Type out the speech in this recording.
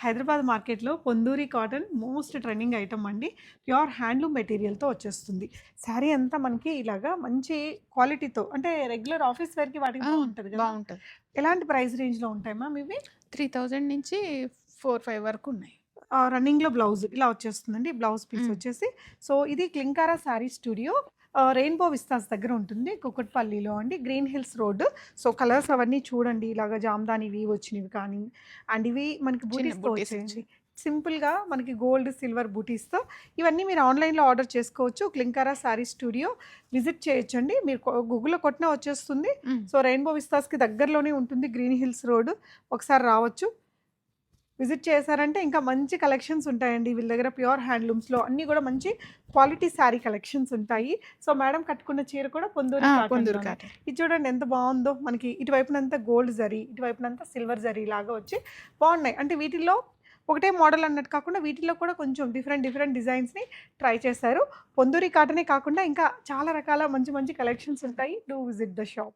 హైదరాబాద్ మార్కెట్‌లో Ponduri cotton most trending item అండి. Pure handloom మెటీరియల్‌తో వచ్చేస్తుంది. శారీ అంతా మనకి ఇలాగా మంచి క్వాలిటీతో అంటే రెగ్యులర్ ఆఫీస్ వేర్‌కి వాటికి ఆ! బావుంటది గదా! బావుంటది. ఎలాంటి ప్రైస్ రేంజ్‌లో ఉంటాయి మ్యామ్ ఇవి? 3000 నుంచి 4, 5 వరకున్నాయి. రన్నింగ్‌లో బ్లౌజ్ ఇలా వచ్చేస్తుందండి. బ్లౌజ్ పీస్ హ్మ్. వచ్చేసి సో, ఇది క్లింకారా శారీ స్టూడియో రెయిన్బో విస్తాస్ దగ్గర ఉంటుంది. కూకట్పల్లిలో అండి. Green hills road. So, colours అవన్నీ చూడండి. ఇలాగ జామదాని వీవ్ వచ్చినవి కానీ అండ్ ఇవి మనకి చిన్న బూటీస్‌తో బుట్టీస్ వచ్చి. వచ్చాయండి. సింపుల్‌గా మనకి గోల్డ్, సిల్వర్ బూటీస్‌తో ఇవన్నీ మీరు ఆన్‌లైన్‌లో ఆర్డర్ చేసుకోవచ్చు. క్లింకారా శారీ స్టూడియో విజిట్ చేయొచ్చండి. మీరు గూగుల్‌లో కొట్టినా వచ్చేస్తుంది. హ్మ్. సో, రెయిన్బో విస్తాస్‌కి దగ్గరలోనే ఉంటుంది గ్రీన్ హిల్స్ రోడ్. ఒకసారి రావచ్చు. విజిట్ చేశారంటే ఇంకా మంచి కలెక్షన్స్ ఉంటాయండి. వీళ్ళ దగ్గర ప్యూర్ హ్యాండ్లూమ్స్‌లో అన్నీ గూడా మంచి క్వాలిటీ శారీ కలెక్షన్స్ ఉంటాయి. సో, మేడం కట్టుకున్న చీర కూడా పొందూరి పొందూరు కాటన్‌లోనే. కాటన్. ఇది చూడండి ఎంత బావుందో. మనకి ఇటువైపునంతా గోల్డ్ జరీ, ఇటువైపునంతా సిల్వర్ జరీ లాగా వచ్చి బావున్నాయి. అంటే వీటిల్లో ఒకటే మోడల్ అన్నట్టు కాకుండా వీటిల్లో కూడా కొంచెం డిఫరెంట్ డిఫరెంట్ డిజైన్స్‌ని ట్రై చేశారు. పొందూరి కాటనే కాకుండా ఇంకా చాలా రకాల మంచి మంచి కలెక్షన్స్ ఉంటాయి. Do visit the shop.